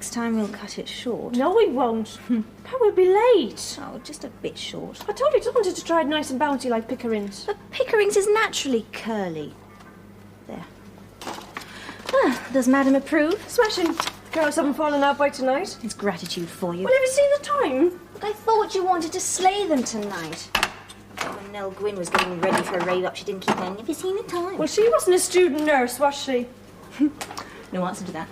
Next time we'll cut it short. No, we won't. But we'll be late. Oh, just a bit short. I told you I just wanted to try it nice and bouncy like Pickering's. But Pickering's is naturally curly. There. Ah, does Madam approve? Smashing. Girls haven't fallen out by tonight. It's gratitude for you. Well, have you seen the time? But I thought you wanted to slay them tonight. When Nell Gwyn was getting ready for a rave up, she didn't keep any. Have you seen the time? Well, she wasn't a student nurse, was she? No answer to that.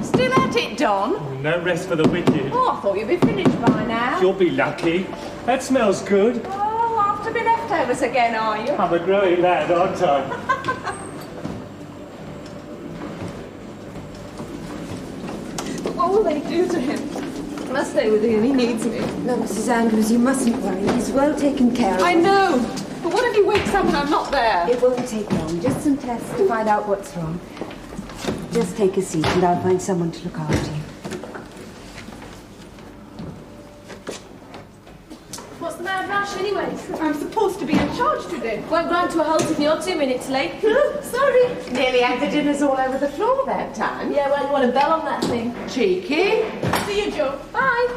Still at it, Don? Oh, no rest for the wicked. Oh, I thought you'd be finished by now. You'll be lucky. That smells good. Oh, after me leftovers again, are you? I'm a growing lad, aren't I? What will they do to him? I must stay with him, he needs me. No, Mrs. Andrews, you mustn't worry. He's well taken care of. I know, but what if he wakes up and I'm not there? It won't take long. Just some tests to find out what's wrong. Just take a seat and I'll find someone to look after you. What's the mad rush anyway? I'm supposed to be in charge today. Won't grind to a halt if you're 2 minutes late. Sorry. Nearly had the dinners all over the floor that time. Yeah, well, you want a bell on that thing. Cheeky. See you, Joe. Bye.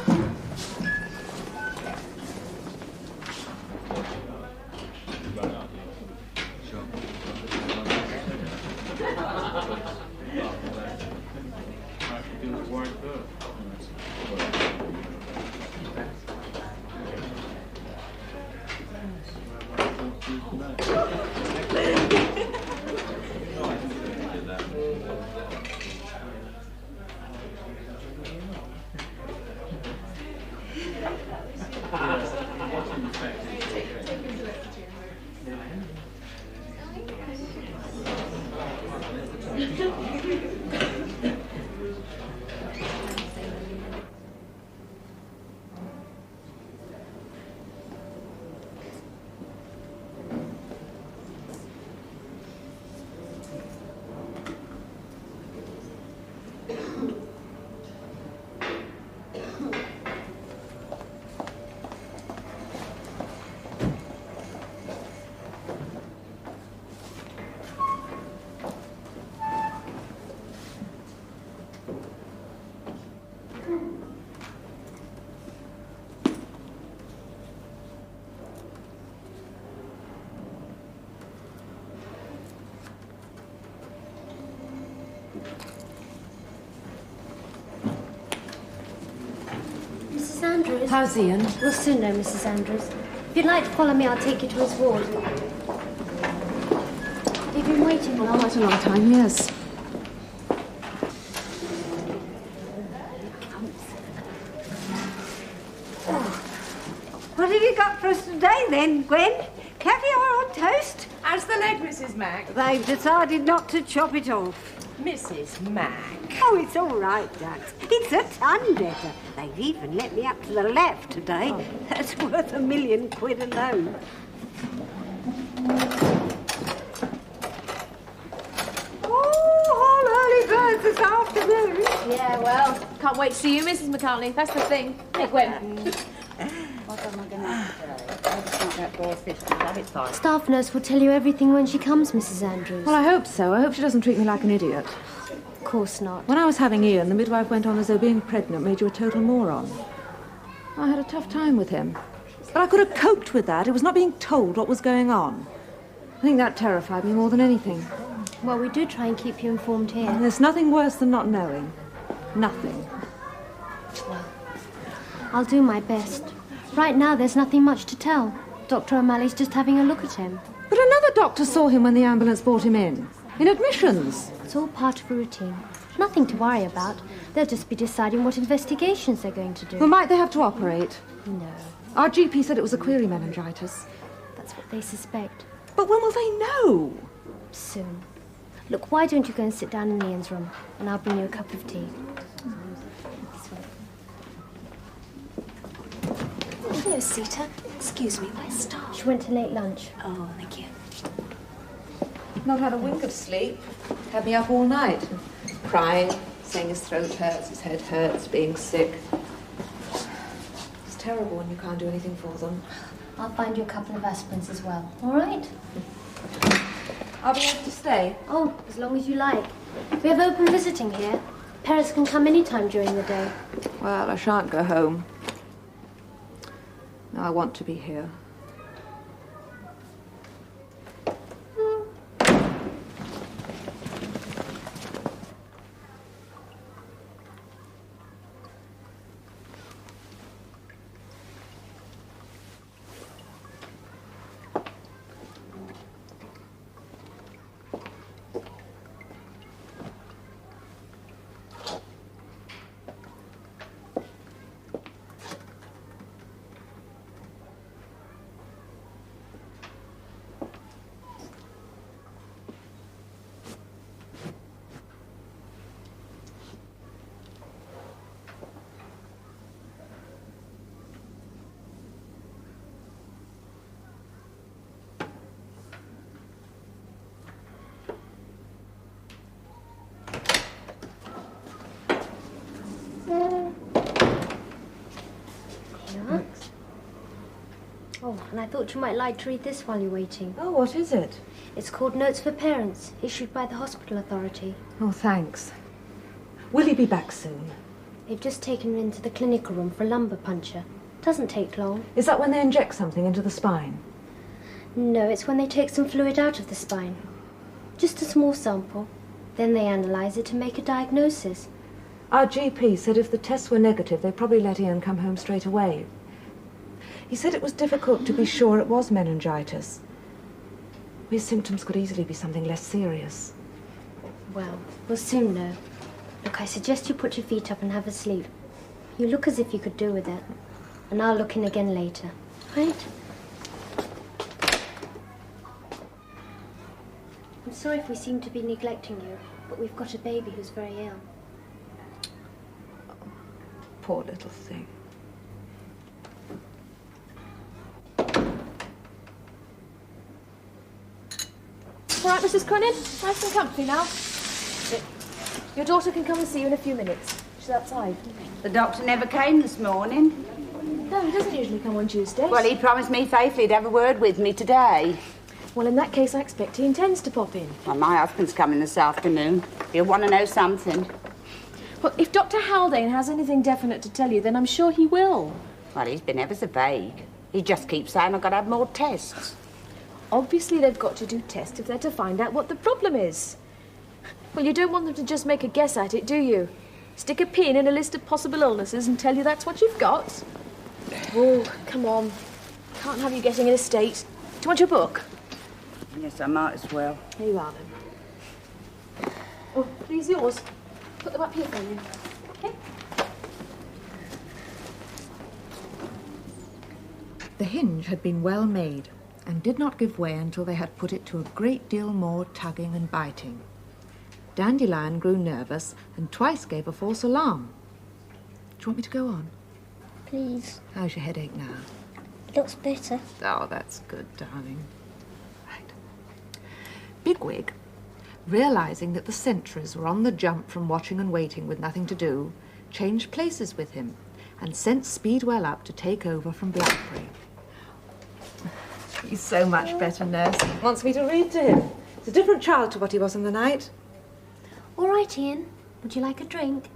Andrews. How's Ian? We'll soon know, Mrs. Andrews. If you'd like to follow me, I'll take you to his ward. You've been waiting long. Quite a long time, yes. What have you got for us today, then, Gwen? Caviar on toast? How's the leg, Mrs. Mac? They've decided not to chop it off. Mrs. Mac. Oh, it's all right, Dax. It's a ton better. They've even let me up to the left today. Oh. That's worth £1 million alone. Oh, all early birds this afternoon. Yeah, well, can't wait to see you, Mrs. McCartney. That's the thing. Hey, Gwen. What am I going to have today? I just want that raw fish to have it fine. Staff nurse will tell you everything when she comes, Mrs. Andrews. Well, I hope so. I hope she doesn't treat me like an idiot. Of course not. When I was having Ian, the midwife went on as though being pregnant made you a total moron. I had a tough time with him. But I could have coped with that. It was not being told what was going on. I think that terrified me more than anything. Well, we do try and keep you informed here. And there's nothing worse than not knowing. Nothing. Well, I'll do my best. Right now, there's nothing much to tell. Dr. O'Malley's just having a look at him. But another doctor saw him when the ambulance brought him in admissions. It's all part of a routine. Nothing to worry about. They'll just be deciding what investigations they're going to do. Well, might they have to operate? No. Our GP said it was a query meningitis. That's what they suspect. But when will they know? Soon. Look, why don't you go and sit down in Ian's room, and I'll bring you a cup of tea. Hello, Sita. Excuse me, where's Star? She went to late lunch. Oh, thank you. Not had a wink of sleep. Had me up all night. Crying, saying his throat hurts, his head hurts, being sick. It's terrible when you can't do anything for them. I'll find you a couple of aspirins as well, all right? I'll be able to stay. Oh, as long as you like. We have open visiting here. Parents can come any time during the day. Well, I shan't go home. No, I want to be here. Oh, and I thought you might like to read this while you're waiting. Oh, what is it? It's called Notes for Parents, issued by the hospital authority. Oh, thanks. Will he be back soon? They've just taken her into the clinical room for a lumbar puncture. Doesn't take long. Is that when they inject something into the spine? No, it's when they take some fluid out of the spine. Just a small sample. Then they analyse it to make a diagnosis. Our GP said if the tests were negative, they'd probably let Ian come home straight away. He said it was difficult to be sure it was meningitis. His symptoms could easily be something less serious. Well, we'll soon know. Look, I suggest you put your feet up and have a sleep. You look as if you could do with it. And I'll look in again later. Right? I'm sorry if we seem to be neglecting you, but we've got a baby who's very ill. Poor little thing. All right, Mrs. Cronin, nice and comfy now. Your daughter can come and see you in a few minutes. She's outside. The doctor never came this morning. No, he doesn't usually come on Tuesdays. Well, he promised me faithfully to have a word with me today. Well, in that case, I expect he intends to pop in. Well, my husband's coming this afternoon. He'll want to know something. Well, if Dr. Haldane has anything definite to tell you, then I'm sure he will. Well, he's been ever so vague. He just keeps saying I've got to have more tests. Obviously, they've got to do tests if they're to find out what the problem is. Well, you don't want them to just make a guess at it, do you? Stick a pin in a list of possible illnesses and tell you that's what you've got? Oh, come on. Can't have you getting in a state. Do you want your book? Yes, I might as well. Here you are, then. Oh, these yours. Put them up here for you. Okay? The hinge had been well made and did not give way until they had put it to a great deal more tugging and biting. Dandelion grew nervous and twice gave a false alarm. Do you want me to go on? Please. How's your headache now? Looks better. Oh, that's good, darling. Right. Bigwig, realising that the sentries were on the jump from watching and waiting with nothing to do, changed places with him and sent Speedwell up to take over from Blackberry. He's so much better, nurse. Wants me to read to him. He's a different child to what he was in the night. All right, Ian. Would you like a drink?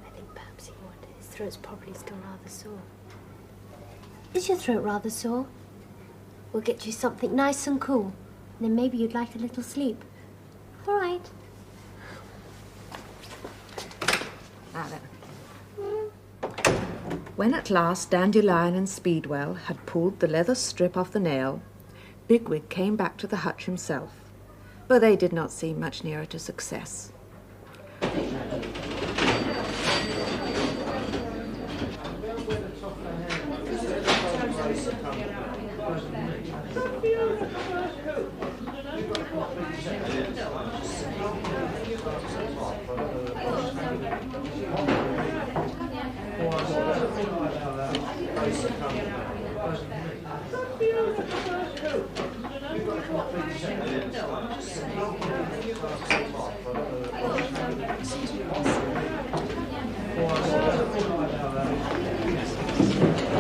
I think perhaps he would. His throat's probably still rather sore. Is your throat rather sore? We'll get you something nice and cool. And then maybe you'd like a little sleep. All right. Now then. When at last Dandelion and Speedwell had pulled the leather strip off the nail, Bigwig came back to the hutch himself, but they did not seem much nearer to success.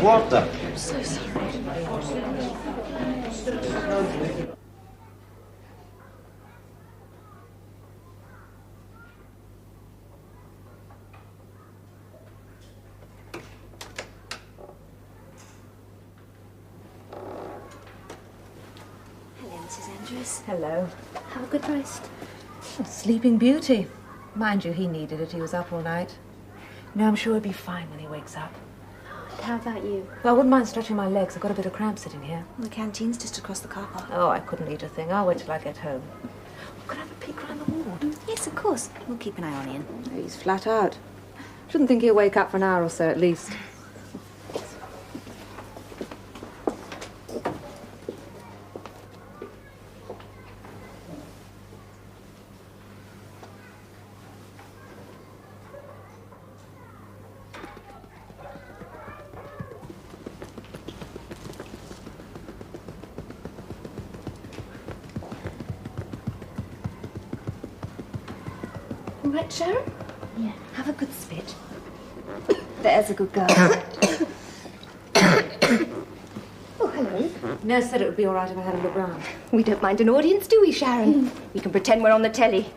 water. I'm so sorry. Hello, Mrs. Andrews. Hello. Have a good rest. Sleeping Beauty. Mind you, he needed it. He was up all night. No, I'm sure he'll be fine when he wakes up. How about you? Well, I wouldn't mind stretching my legs. I've got a bit of cramp sitting here. The canteen's just across the car park. Oh, I couldn't eat a thing. I'll wait till I get home. Could I have a peek round the ward? Yes, of course. We'll keep an eye on Ian. He's flat out. Shouldn't think he'll wake up for an hour or so at least. All right, Sharon? Yeah. Have a good spit. There's a good girl. Oh, hello. Nurse said it would be all right if I had a look round. We don't mind an audience, do we, Sharon? We can pretend we're on the telly.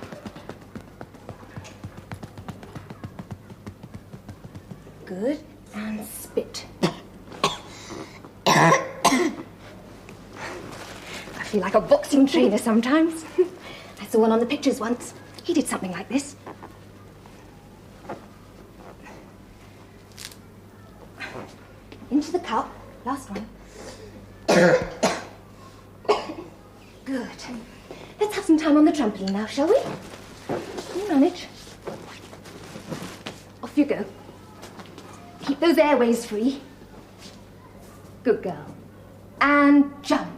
Good. And spit. I feel like a boxing trainer sometimes. I saw one on the pictures once. He did something like this. Into the cup. Last one. Good. Let's have some time on the trampoline now, shall we? Can you manage? Off you go. Keep those airways free. Good girl. And jump.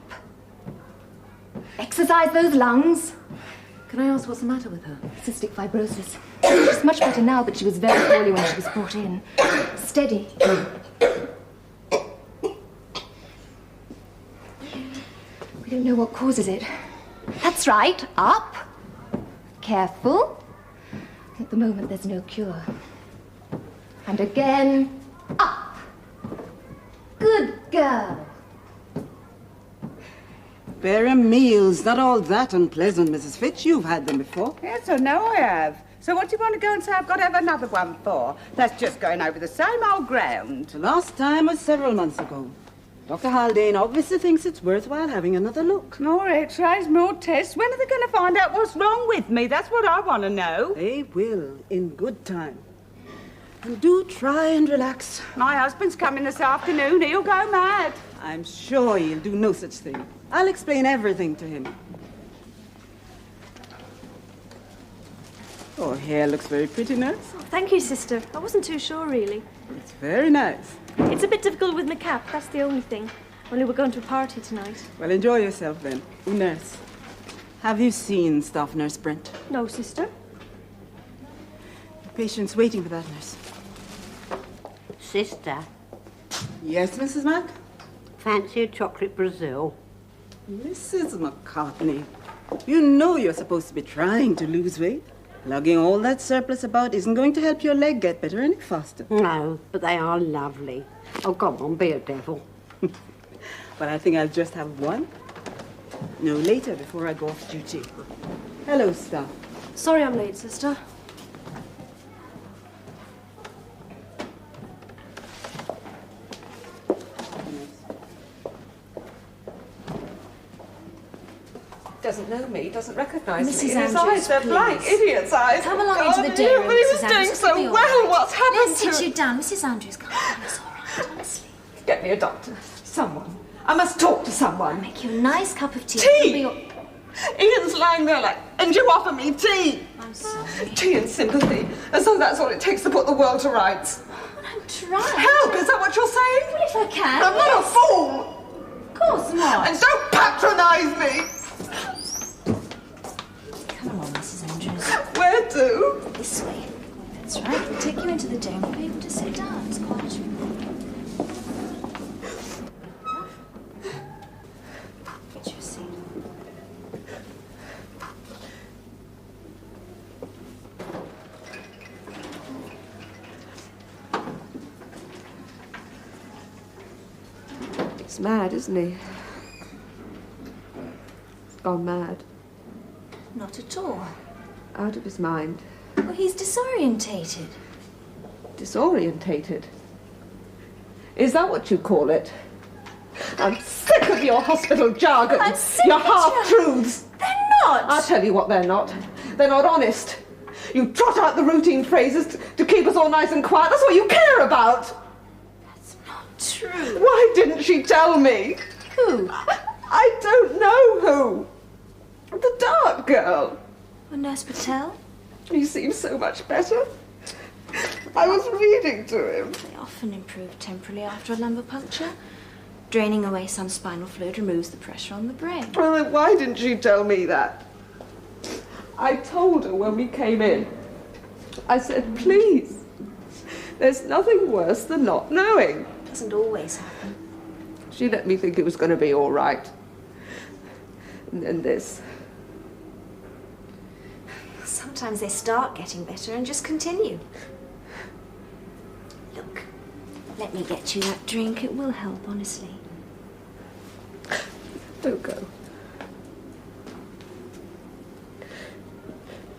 Exercise those lungs. Can I ask what's the matter with her? Cystic fibrosis. She's much better now, but she was very poorly when she was brought in. Steady. We don't know what causes it. That's right. Up. Careful. At the moment, there's no cure. And again, up. Good girl. Better meals, not all that unpleasant, Mrs. Fitch. You've had them before. Yes, I know I have. So what do you want to go and say I've got to have another one for? That's just going over the same old ground. The last time was several months ago. Dr. Haldane obviously thinks it's worthwhile having another look. More x-rays, more tests. When are they going to find out what's wrong with me? That's what I want to know. They will, in good time. And do try and relax. My husband's coming this afternoon. He'll go mad. I'm sure he'll do no such thing. I'll explain everything to him. Oh, hair looks very pretty, nurse. Thank you, sister. I wasn't too sure, really. It's very nice. It's a bit difficult with my cap, that's the only thing. Only we're going to a party tonight. Well, enjoy yourself then. Nurse, have you seen Staff Nurse Brent? No, sister. The patient's waiting for that, nurse. Sister, Yes, Mrs. Mack? fancy a chocolate Brazil? Mrs. McCartney, you know you're supposed to be trying to lose weight. Lugging all that surplus about isn't going to help your leg get better any faster. No, but they are lovely. Oh, come on, be a devil. But I think I'll just have one. No, later, before I go off duty. Hello, Staff. Sorry I'm late, sister. Doesn't know me, doesn't recognise me. Mrs. His Andrews, eyes, they're blank, please. idiot's eyes. Come along God, into the day room, But he was Mrs. doing Andrews. so It'll be all well. right. What's happened Let's to sit you down. Mrs. Andrews, come on. It's all right, honestly. Get me a doctor. Someone. I must talk to someone. Make you a nice cup of tea. Tea? It'll be all... Ian's lying there like, and you offer me tea. I'm sorry. Tea and sympathy. As though that's all it takes to put the world to rights. I'm trying. Help, is that what you're saying? Well, if I can. I'm not a fool. Of course not. And don't patronise me. Come along, Mrs. Andrews. Where to? This way. That's right. We'll take you into the dome. You'll be able to sit down. It's quiet. Get you a seat. He's mad, isn't he? He's gone mad. Not at all. Out of his mind. Well, he's disorientated. Disorientated? Is that what you call it? I'm sick of your hospital jargon. I'm sick your of half-truths. They're not! I'll tell you what they're not. They're not honest. You trot out the routine phrases to keep us all nice and quiet. That's what you care about. That's not true. Why didn't she tell me? Who? I don't know who. The dark girl. Well, Nurse Patel? He seems so much better. I was reading to him. They often improve temporarily after a lumbar puncture. Draining away some spinal fluid removes the pressure on the brain. Well, then why didn't she tell me that? I told her when we came in. I said, please, there's nothing worse than not knowing. Doesn't always happen. She let me think it was going to be all right. And then this. Sometimes they start getting better and just continue. Look, let me get you that drink. It will help, honestly. Don't go.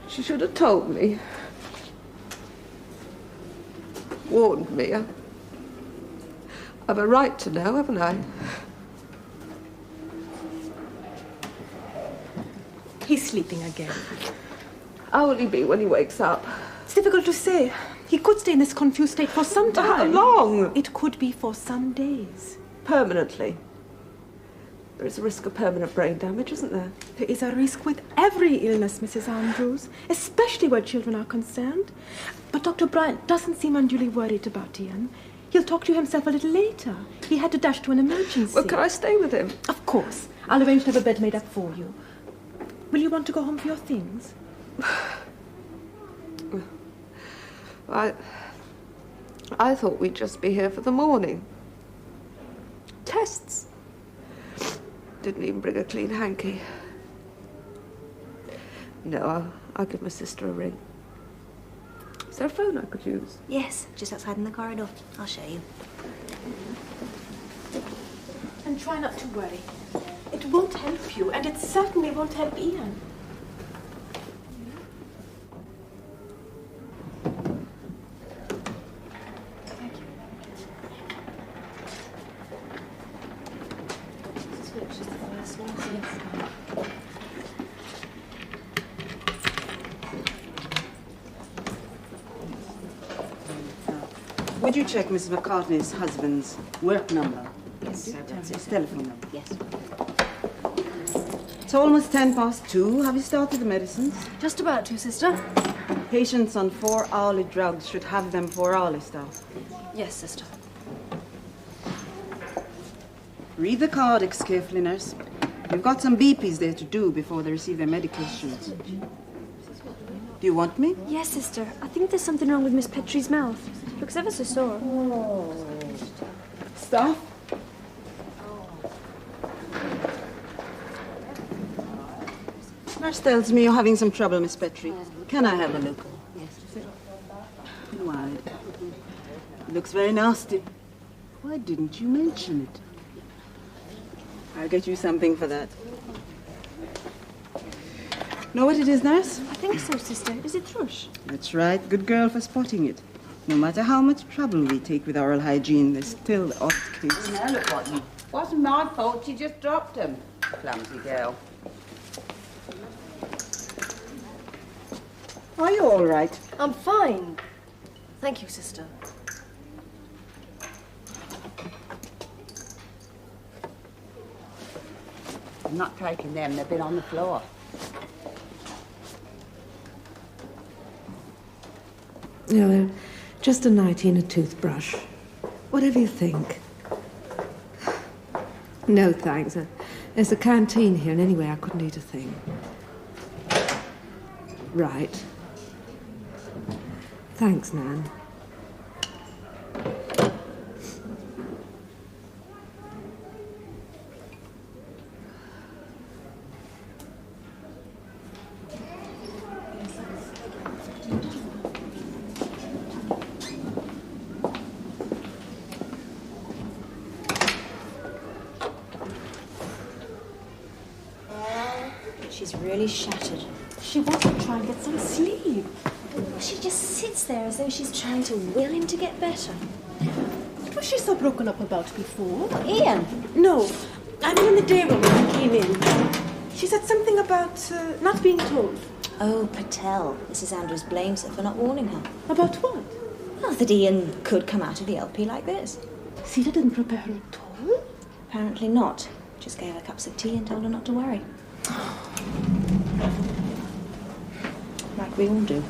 She should have told me. Warned me. I've a right to know, haven't I? He's sleeping again. How will he be when he wakes up? It's difficult to say. He could stay in this confused state for some time. How long? It could be for some days. Permanently. There is a risk of permanent brain damage, isn't there? There is a risk with every illness, Mrs. Andrews, especially where children are concerned. But Dr. Bryant doesn't seem unduly worried about Ian. He'll talk to you himself a little later. He had to dash to an emergency. Well, can I stay with him? Of course. I'll arrange to have a bed made up for you. Will you want to go home for your things? I thought we'd just be here for the morning. Tests. Didn't even bring a clean hanky. No, I'll give my sister a ring. Is there a phone I could use? Yes, just outside in the corridor. I'll show you. And try not to worry. It won't help you, and it certainly won't help Ian. Would you check Mrs. McCartney's husband's work number? Yes. His telephone number. Yes. It's almost 2:10. Have you started the medicines? Just about to, sister. Patients on 4-hourly drugs should have them 4-hourly start. Yes, sister. Read the cardex carefully, nurse. You've got some BPs there to do before they receive their medications. Do you want me? Yes, sister. I think there's something wrong with Miss Petrie's mouth. Looks ever so sore. Stuff? Nurse tells me you're having some trouble, Miss Petrie. Can I have a look? Yes. Why? It looks very nasty. Why didn't you mention it? I'll get you something for that. Know what it is, nurse? I think so, sister. Is it thrush? That's right. Good girl for spotting it. No matter how much trouble we take with oral hygiene, there's still the odd case. Now look what you... Wasn't my fault. She just dropped him. Clumsy girl. Are you all right? I'm fine. Thank you, sister. I'm not taking them. They've been on the floor. No, just a nightie and a toothbrush. Whatever you think. No, thanks. There's a canteen here, and anyway, I couldn't eat a thing. Right. Thanks, Nan. She's really shattered. She wants to try and get some sleep. She just sits there as though she's trying to will him to get better. What was she so broken up about before? Ian? No, I mean in the day room when he came in. She said something about not being told. Oh, Patel. Mrs. Andrews blames her for not warning her. About what? Well, that Ian could come out of the LP like this. Sita didn't prepare her at all? Apparently not. Just gave her cups of tea and told her not to worry. Like we all do.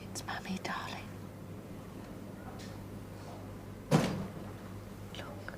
It's Mummy, darling. Look.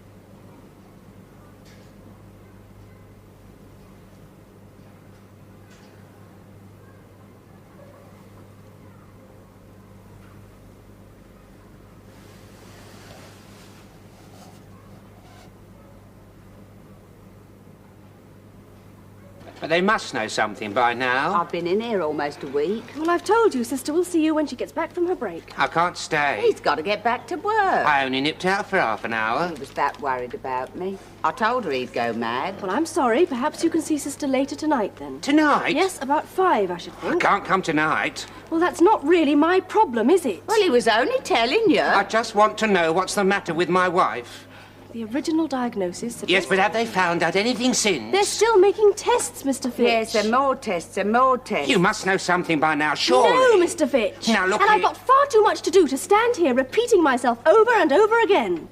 But they must know something by now. I've been in here almost a week. Well, I've told you, Sister. We'll see you when she gets back from her break. I can't stay. He's got to get back to work. I only nipped out for half an hour. He was that worried about me. I told her he'd go mad. Well, I'm sorry. Perhaps you can see Sister later tonight, then. Tonight? Yes, about 5, I should I think. can't come tonight. Well, that's not really my problem, is it? Well, he was only telling you. I just want to know what's the matter with my wife. The original diagnosis suggests... Yes, but have they found out anything since? They're still making tests, Mr. Fitch. Yes, there are more tests and more tests. You must know something by now, surely. No, Mr. Fitch. Now, look And I've here. got far too much to do to stand here repeating myself over and over again.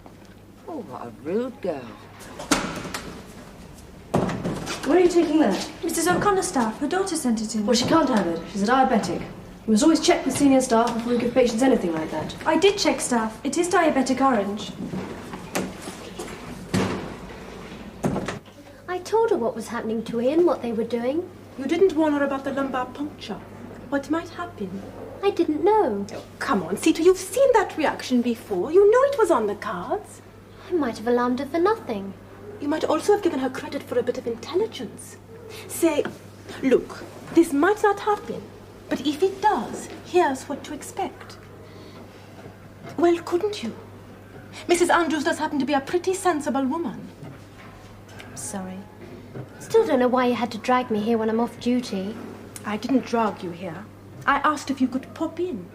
Oh, what a rude girl. Where are you taking that? Mrs. O'Connor's staff. Her daughter sent it in. Well, she can't have it. She's a diabetic. You must always check with senior staff before you give patients anything like that. I did check staff. It is diabetic orange. I told her what was happening to Ian, what they were doing. You didn't warn her about the lumbar puncture. What might happen? I didn't know. Oh, come on, Sita, you've seen that reaction before. You know it was on the cards. I might have alarmed her for nothing. You might also have given her credit for a bit of intelligence. Say, look, this might not happen, but if it does, here's what to expect. Well, couldn't you? Mrs. Andrews does happen to be a pretty sensible woman. Sorry. Still don't know why you had to drag me here when I'm off duty. I didn't drag you here. I asked if you could pop in.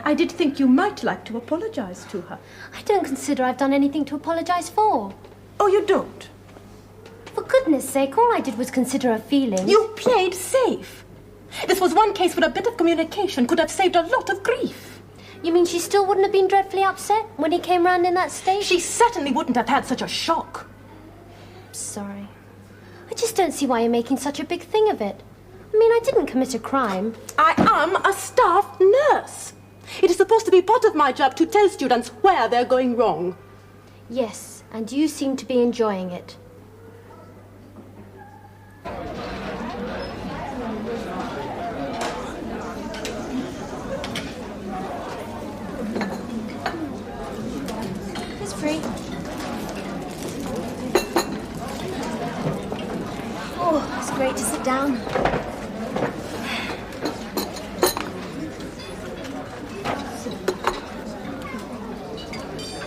I did think you might like to apologize to her. I don't consider I've done anything to apologize for. Oh, you don't? For goodness sake, all I did was consider her feelings. You played safe. This was one case where a bit of communication could have saved a lot of grief. You mean she still wouldn't have been dreadfully upset when he came round in that state? She certainly wouldn't have had such a shock. Sorry. I just don't see why you're making such a big thing of it. I mean, I didn't commit a crime. I am a staff nurse. It is supposed to be part of my job to tell students where they're going wrong. Yes, and you seem to be enjoying it. It's free. Oh, it's great to sit down.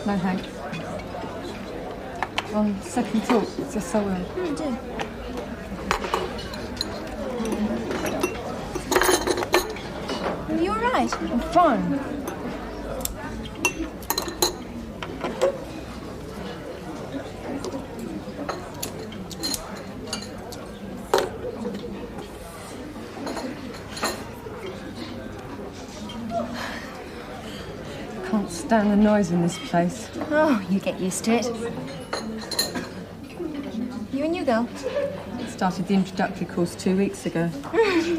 No, thanks. On second thought, it's just so well. Do. Are you all right? I'm fine. Can't stand the noise in this place. Oh, you get used to it. You and you go. Started the introductory course 2 weeks ago.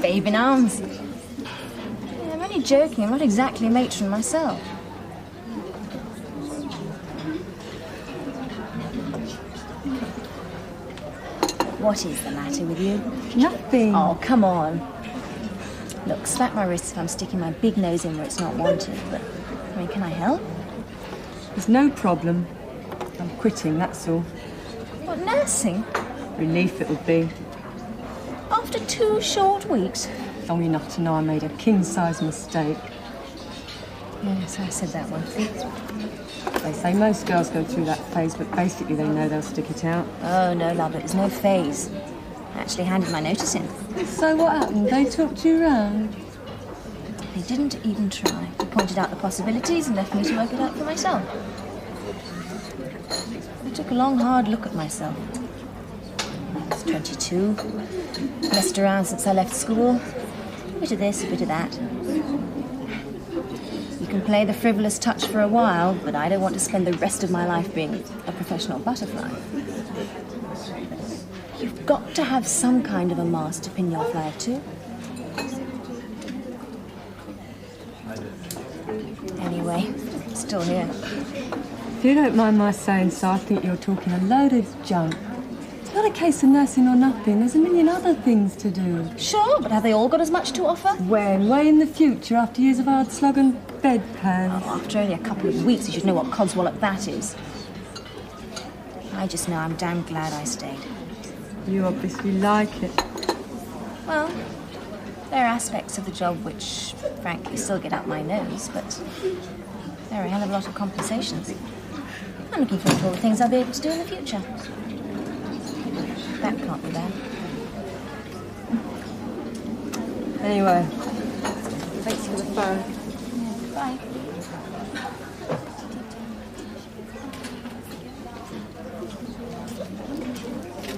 Babe in arms. Yeah, I'm only joking. I'm not exactly a matron myself. What is the matter with you? Nothing. Oh, come on. Look, slap my wrist if I'm sticking my big nose in where it's not wanted, but, I mean, can I help? There's no problem. I'm quitting, that's all. What, nursing? Relief it would be. After 2 short weeks? Long enough to know I made a king-size mistake. Yes, I said that one. They say most girls go through that phase, but basically they know they'll stick it out. Oh, no, love, it was no phase. I actually handed my notice in. So what happened? They talked you round? They didn't even try. They pointed out the possibilities and left me to work it out for myself. I took a long, hard look at myself. I was 22, messed around since I left school. A bit of this, a bit of that. You can play the frivolous touch for a while, but I don't want to spend the rest of my life being a professional butterfly. You've got to have some kind of a mast to pin your flag to. Anyway, still here. If you don't mind my saying so, I think you're talking a load of junk. It's not a case of nursing or nothing. There's a million other things to do. Sure, but have they all got as much to offer? When? Way in the future, after years of hard slug and bedpans. Oh, after only a couple of weeks, you should know what codswallop that is. I just know I'm damn glad I stayed. You obviously like it. Well, there are aspects of the job which, frankly, still get up my nose, but there are a hell of a lot of compensations. I'm looking forward to all the things I'll be able to do in the future. That can't be bad. Anyway, Thanks for the phone. Bye.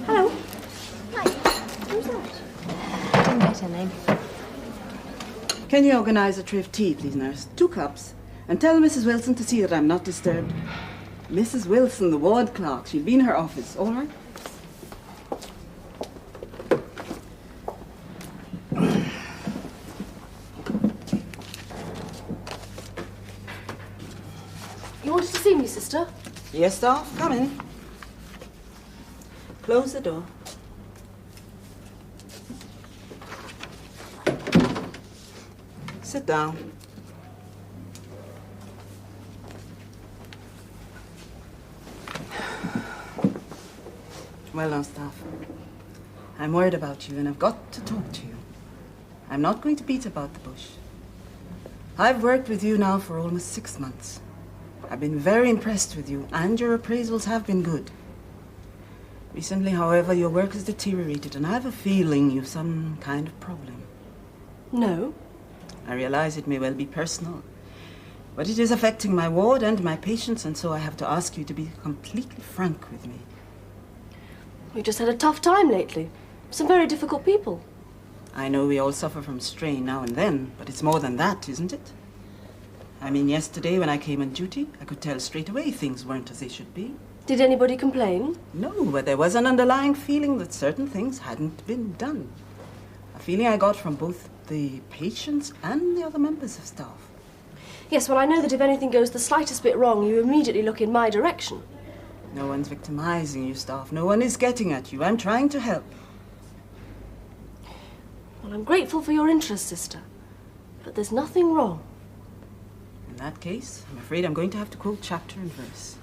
Hello. Hi. Who's that? Didn't get her name. Can you organize a tray of tea, please, nurse? 2 cups. And tell Mrs. Wilson to see that I'm not disturbed. Mrs. Wilson, the ward clerk. She'll be in her office, all right? You wanted to see me, sister? Yes, staff, come in. Close the door. Sit down. Well now, staff. I'm worried about you and I've got to talk to you. I'm not going to beat about the bush. I've worked with you now for almost 6 months. I've been very impressed with you and your appraisals have been good. Recently, however, your work has deteriorated and I have a feeling you've some kind of problem. No. I realize it may well be personal, but it is affecting my ward and my patients, and so I have to ask you to be completely frank with me. We've just had a tough time lately. Some very difficult people. I know we all suffer from strain now and then, but it's more than that, isn't it? I mean, yesterday when I came on duty, I could tell straight away things weren't as they should be. Did anybody complain? No, but there was an underlying feeling that certain things hadn't been done. A feeling I got from both the patients and the other members of staff. Yes, well, I know that if anything goes the slightest bit wrong, you immediately look in my direction. No one's victimizing you, staff. No one is getting at you. I'm trying to help. Well, I'm grateful for your interest, sister. But there's nothing wrong. In that case, I'm afraid I'm going to have to quote chapter and verse.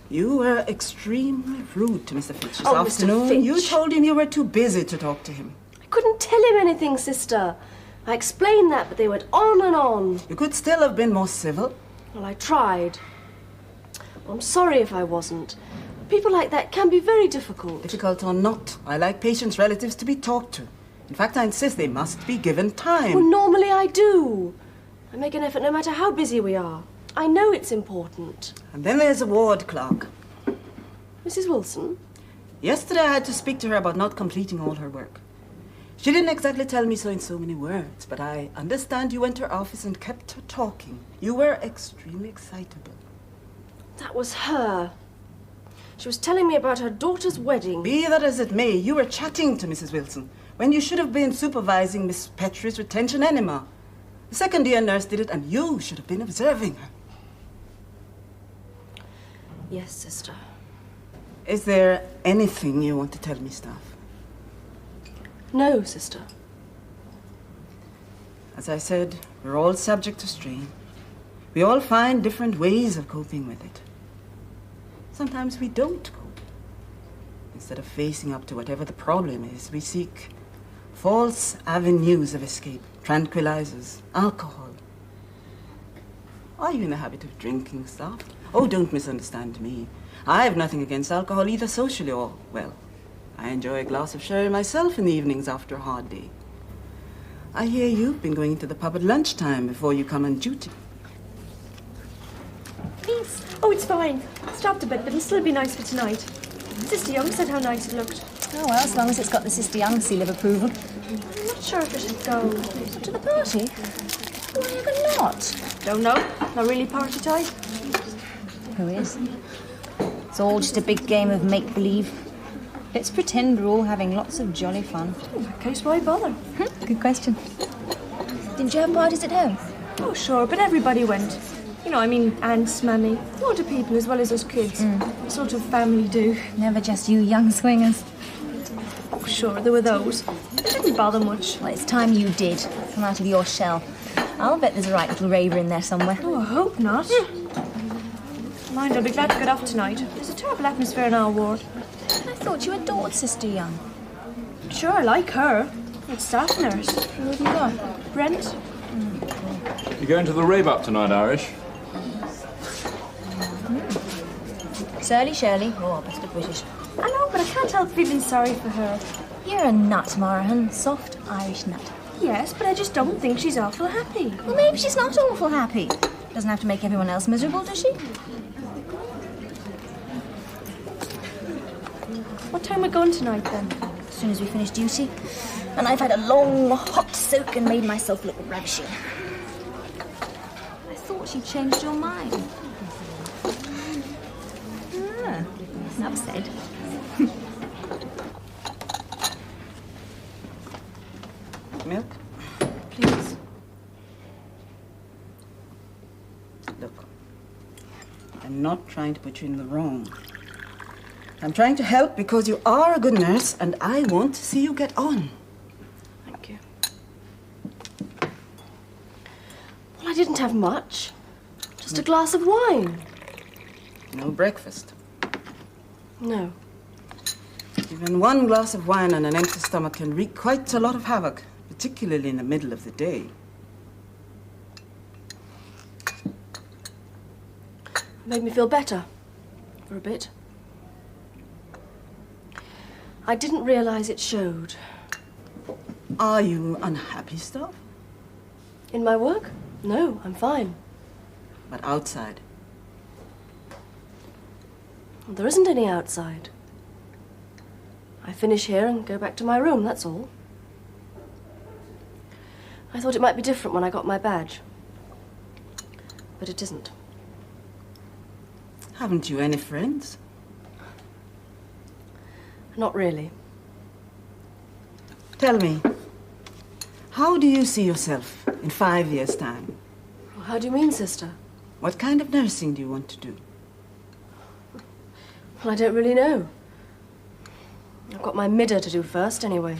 You were extremely rude to Mr. Fitch this afternoon. Mr. Fitch. You told him you were too busy to talk to him. I couldn't tell him anything, sister. I explained that, but they went on and on. You could still have been more civil. Well, I tried. I'm sorry if I wasn't. People like that can be very difficult. Difficult or not, I like patients' relatives to be talked to. In fact, I insist they must be given time. Well, normally I do. I make an effort no matter how busy we are. I know it's important. And then there's a ward clerk. Mrs. Wilson? Yesterday I had to speak to her about not completing all her work. She didn't exactly tell me so in so many words, but I understand you went to her office and kept her talking. You were extremely excitable. That was her. She was telling me about her daughter's wedding. Be that as it may, you were chatting to Mrs. Wilson when you should have been supervising Miss Petrie's retention enema. The second-year nurse did it, and you should have been observing her. Yes, sister. Is there anything you want to tell me, staff? No, sister. As I said, we're all subject to strain. We all find different ways of coping with it. Sometimes we don't cope. Instead of facing up to whatever the problem is, we seek false avenues of escape, tranquilizers, alcohol. Are you in the habit of drinking stuff? Oh, don't misunderstand me. I have nothing against alcohol either socially or, well, I enjoy a glass of sherry myself in the evenings after a hard day. I hear you've been going to the pub at lunchtime before you come on duty. Please. Oh, it's fine. Stopped a bit, but it'll still be nice for tonight. Sister Young said how nice it looked. Oh, well, as long as it's got the Sister Young seal of approval. I'm not sure if I should go. To the party? Why not? Don't know. Not really party type. Who is? It's all just a big game of make-believe. Let's pretend we're all having lots of jolly fun. In that case, why bother? Good question. Didn't you have parties at home? Oh, sure, but everybody went. You know, I mean, aunts, mammy, a lot of people as well as us kids. What sort of family do? Never just you young swingers. Oh, sure, there were those. It didn't bother much. Well, it's time you did. Come out of your shell. I'll bet there's a right little raver in there somewhere. Oh, I hope not. Mind, I'll be glad to get off tonight. There's a terrible atmosphere in our ward. I thought you adored Sister Young. Sure, I like her. It's staff nurse. Who have you got? Brent. You going to the rave up tonight, Irish? Surly Shirley. Oh, best of British. I know, but I can't help feeling sorry for her. You're a nut, Morahan. Soft Irish nut. Yes, but I just don't think she's awful happy. Well, maybe she's not awful happy. Doesn't have to make everyone else miserable, does she? What time are we going tonight, then? As soon as we finish duty. And I've had a long, hot soak and made myself look ravishing. I thought you changed your mind. Ah, enough said. Milk? Please. Look, I'm not trying to put you in the wrong. I'm trying to help because you are a good nurse and I want to see you get on. Thank you. Well, I didn't have much. Just a glass of wine. No breakfast. No. Even one glass of wine on an empty stomach can wreak quite a lot of havoc, particularly in the middle of the day. Made me feel better. For a bit. I didn't realize it showed. Are you unhappy, Staff? In my work? No, I'm fine. But outside? Well, there isn't any outside. I finish here and go back to my room, that's all. I thought it might be different when I got my badge. But it isn't. Haven't you any friends? Not really. Tell me, how do you see yourself in 5 years' time? How do you mean, sister? What kind of nursing do you want to do? Well, I don't really know. I've got my midder to do first, anyway.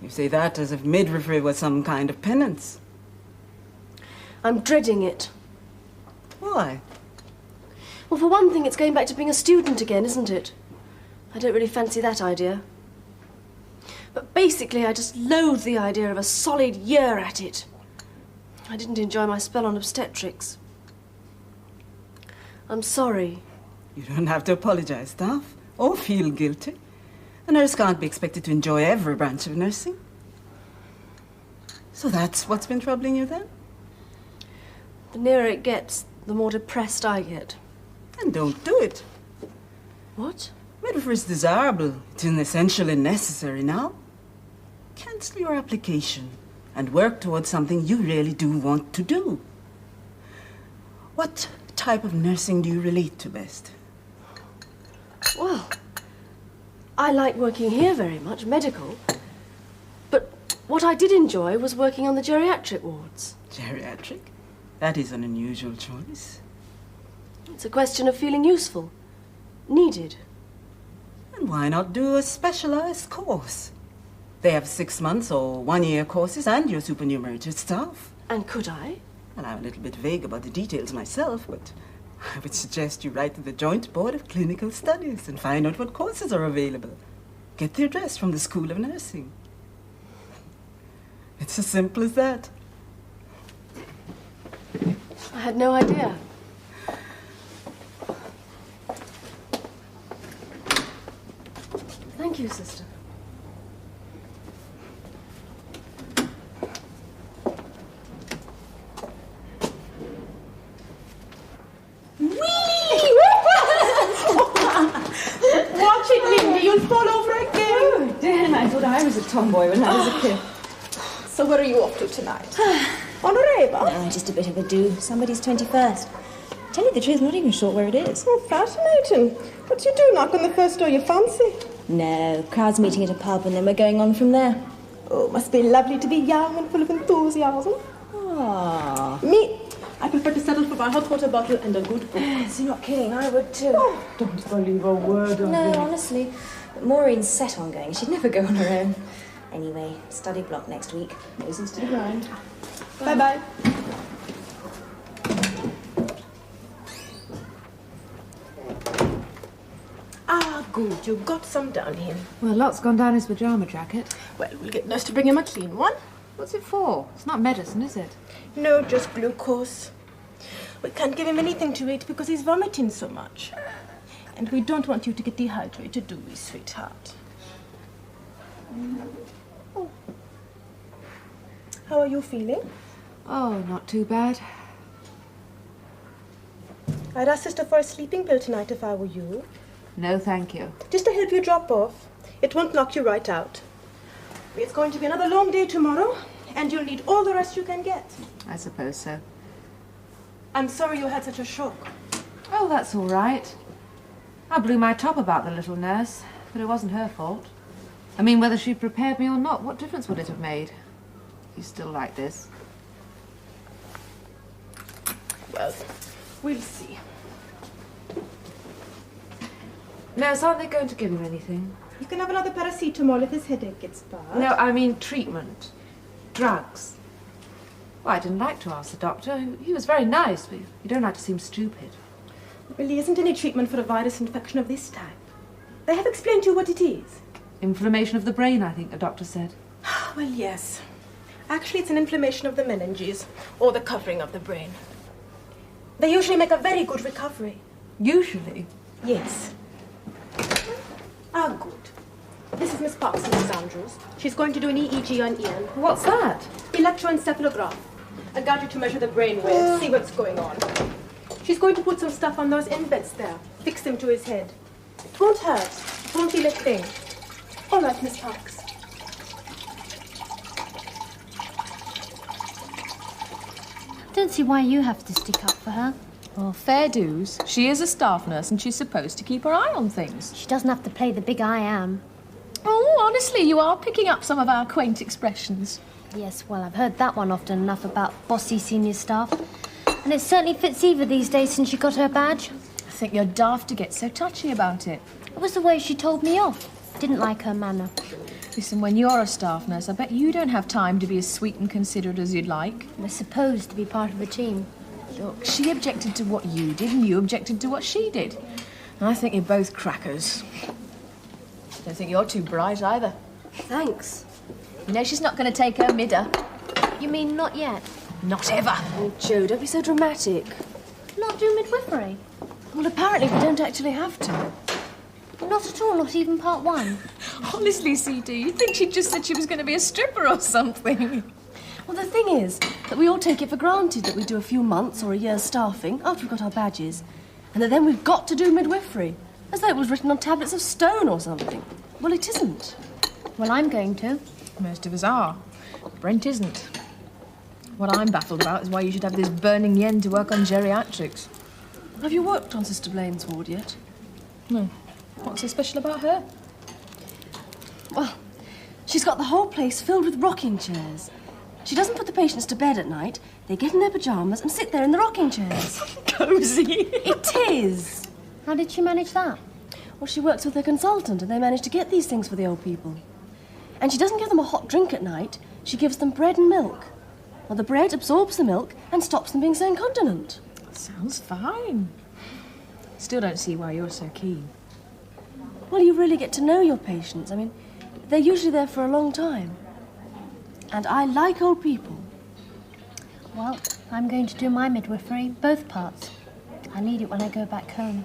You say that as if midwifery was some kind of penance. I'm dreading it. Why? Well, for one thing, it's going back to being a student again, isn't it? I don't really fancy that idea. But basically, I just loathe the idea of a solid year at it. I didn't enjoy my spell on obstetrics. I'm sorry. You don't have to apologize, Staff, or feel guilty. A nurse can't be expected to enjoy every branch of nursing. So that's what's been troubling you then? The nearer it gets, the more depressed I get. Then don't do it. What? Midwifery is desirable. It's an essential and necessary now. Cancel your application and work towards something you really do want to do. What type of nursing do you relate to best? Well, I like working here very much, medical. But what I did enjoy was working on the geriatric wards. Geriatric? That is an unusual choice. It's a question of feeling useful, needed. And why not do a specialized course? They have 6 months or 1 year courses and your supernumerary staff. And could I? Well, I'm a little bit vague about the details myself, but I would suggest you write to the Joint Board of Clinical Studies and find out what courses are available. Get the address from the School of Nursing. It's as simple as that. I had no idea. Thank you, sister. Watch it, Lindy. You'll fall over again. Oh, damn, I thought I was a tomboy when I was a kid. So where are you off to tonight? On a rave? No, just a bit of a do. Somebody's 21st. Tell you the truth, not even sure where it is. Oh, fascinating. What do you do? Knock on the first door you fancy? No, crowds meeting at a pub and then we're going on from there. Oh, must be lovely to be young and full of enthusiasm. Ah. Me, I prefer to settle for my hot water bottle and a good book. So you're not kidding, I would too. Oh, don't believe a word of No, it. honestly. But Maureen's set on going. She'd never go on her own. Anyway, study block next week. Noses to the grind. Bye-bye. Ah, good. You got some down here. Well, Lot's gone down his pyjama jacket. Well, we'll get Nurse to bring him a clean one. What's it for? It's not medicine, is it? No, just glucose. We can't give him anything to eat because he's vomiting so much. And we don't want you to get dehydrated, do we, sweetheart? Oh. How are you feeling? Oh, not too bad. I'd ask Sister for a sleeping pill tonight if I were you. No, thank you. Just to help you drop off. It won't knock you right out. It's going to be another long day tomorrow, and you'll need all the rest you can get. I suppose so. I'm sorry you had such a shock. Oh, that's all right. I blew my top about the little nurse, but it wasn't her fault. I mean, whether she prepared me or not, what difference would it have made? He's still like this. Well, we'll see. Nurse, aren't they going to give him anything? You can have another paracetamol if his headache gets bad. No, I mean treatment. Drugs. Well, I didn't like to ask the doctor. He was very nice, but you don't like to seem stupid. There really isn't any treatment for a virus infection of this type. They have explained to you what it is. Inflammation of the brain, I think the doctor said. Well, yes. Actually, it's an inflammation of the meninges, or the covering of the brain. They usually make a very good recovery. Usually? Yes. Ah, good. This is Miss Parks, Mrs. Andrews. She's going to do an EEG on Ian. What's that? Electroencephalograph. A gadget to measure the brain waves, see what's going on. She's going to put some stuff on those embeds there. Fix them to his head. It won't hurt. It won't feel a thing. All right, Miss Parks. I don't see why you have to stick up for her. Well, fair dues. She is a staff nurse and she's supposed to keep her eye on things. She doesn't have to play the big I am. Oh, honestly, you are picking up some of our quaint expressions. Yes, well, I've heard that one often enough about bossy senior staff. And it certainly fits Eva these days since she got her badge. I think you're daft to get so touchy about it. It was the way she told me off. Didn't like her manner. Listen, when you're a staff nurse, I bet you don't have time to be as sweet and considerate as you'd like. We're supposed to be part of the team. Look, she objected to what you did and you objected to what she did. And I think you're both crackers. I don't think you're too bright either. Thanks. You know she's not going to take her midder. You mean not yet? Not ever. Oh, Jo, don't be so dramatic. Not do midwifery? Well, apparently we don't actually have to. Not at all, not even part one. Honestly, CD, you'd think she just said she was going to be a stripper or something. Well, the thing is that we all take it for granted that we do a few months or a year's staffing after we've got our badges, and that then we've got to do midwifery, as though it was written on tablets of stone or something. Well, it isn't. Well, I'm going to. Most of us are. Brent isn't. What I'm baffled about is why you should have this burning yen to work on geriatrics. Have you worked on Sister Blaine's ward yet? No. What's so special about her? Well, she's got the whole place filled with rocking chairs. She doesn't put the patients to bed at night. They get in their pyjamas and sit there in the rocking chairs. Cosy. It is. How did she manage that? Well, she works with her consultant and they manage to get these things for the old people. And she doesn't give them a hot drink at night. She gives them bread and milk. Well, the bread absorbs the milk and stops them being so incontinent. Sounds fine. Still don't see why you're so keen. Well, you really get to know your patients. I mean, they're usually there for a long time. And I like old people. Well, I'm going to do my midwifery, both parts. I need it when I go back home.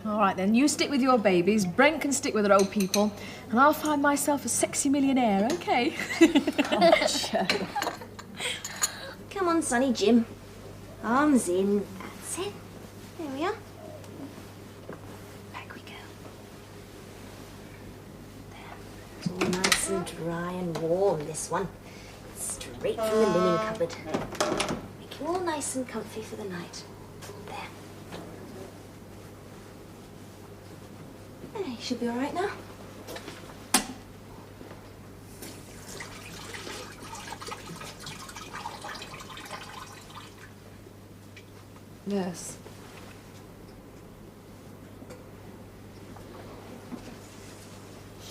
All right, then. You stick with your babies, Brent can stick with her old people, and I'll find myself a sexy millionaire, OK? Oh, Joe. Come on, Sonny Jim. Arms in. That's it. There we are. Back we go. There. It's all nice and dry and warm, this one. Straight from the linen cupboard. Make you all nice and comfy for the night. There. There, you should be all right now. Yes.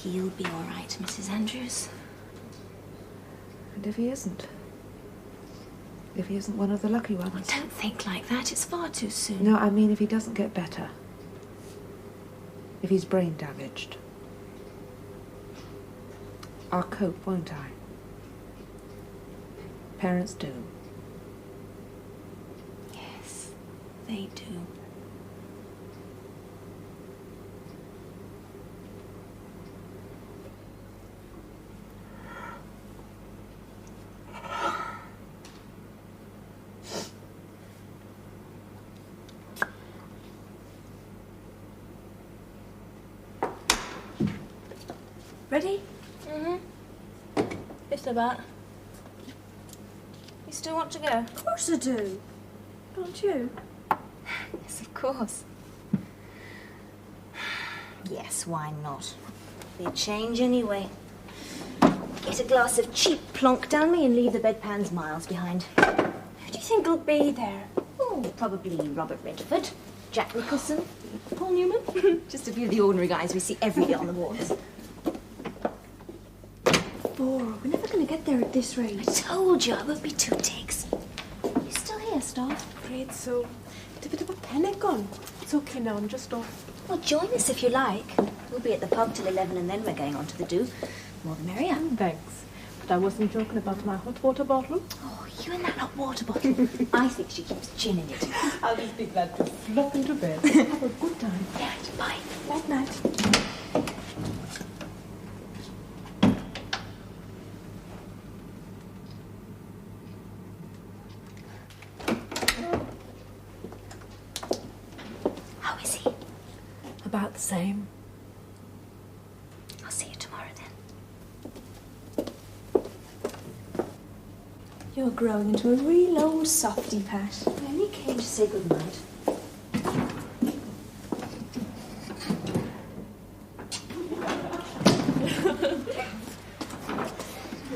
He'll be all right, Mrs. Andrews. And if he isn't? If he isn't one of the lucky ones? Don't think like that. It's far too soon. No, I mean if he doesn't get better. If he's brain damaged. I'll cope, won't I? Parents do. Yes, they do. Ready? Mm-hmm. Just about. You still want to go? Of course I do. Don't you? Yes, of course. Yes, why not? Be a change anyway. Get a glass of cheap plonk down me and leave the bedpans miles behind. Who do you think will be there? Oh, probably Robert Redford, Jack Nicholson, Paul Newman. Just a few of the ordinary guys we see every day on the wards. Laura, we're never going to get there at this rate. I told you I won't be two ticks. You still here, Star? Afraid so. It's a bit of a panic on. It's okay now, I'm just off. Well, join us if you like. We'll be at the pub till 11 and then we're going on to the do. More the merrier. Thanks. But I wasn't joking about my hot water bottle. Oh, you and that hot water bottle. I think she keeps gin in it. I'll just be glad to flop into bed. Have a good time. Yeah, bye. Night night. How is he? About the same. I'll see you tomorrow then. You're growing into a real old softy, Pat. I only came to say good night.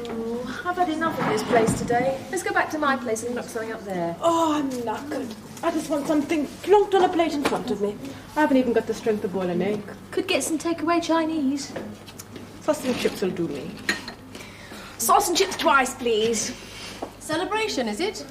Oh, I've had enough of this place today. Let's go back to my place and knock something up there. Oh, I'm knackered. I just want something plonked on a plate in front of me. I haven't even got the strength to boil an egg. Could get some takeaway Chinese. Sauce and chips will do me. Sauce and chips twice, please. Celebration, is it?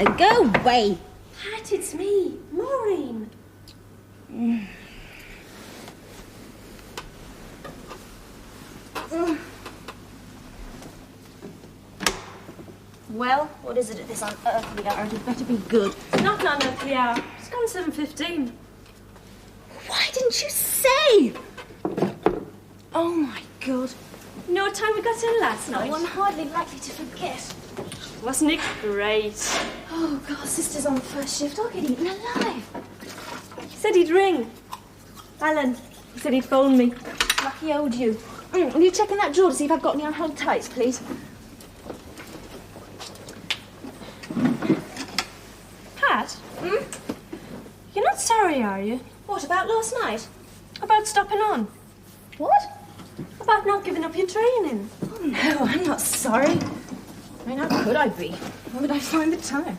then go away. Pat, it's me, Maureen. Well, what is it at this unearthly hour? It had better be good. It's not an unearthly hour. It's gone 7:15. Why didn't you say? Oh my God. You know what time we got in last night? Oh, I'm hardly likely to forget. Wasn't it great? Oh God, Sister's on the first shift. I'll get eaten alive. He said he'd ring. Alan, he said he'd phone me. Lucky old you. Will you check in that drawer to see if I've got any unhung tights, please? Pat? You're not sorry, are you? What, about last night? About stopping on? What? About not giving up your training? Oh no, I'm not sorry. I mean, how could I be? Where would I find the time?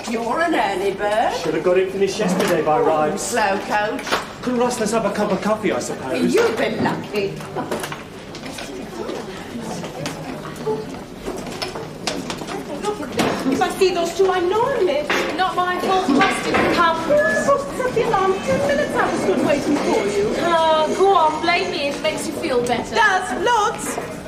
You're an early bird. Should have got it finished yesterday by rights. Slow coach. Couldn't Ross let's have a cup of coffee, I suppose? You've been lucky. You must see those two. I know him. Not my fault. Plastic cup. Set the alarm 10 minutes. I was stood waiting for you. Go on, blame me if it makes you feel better. Does, loads.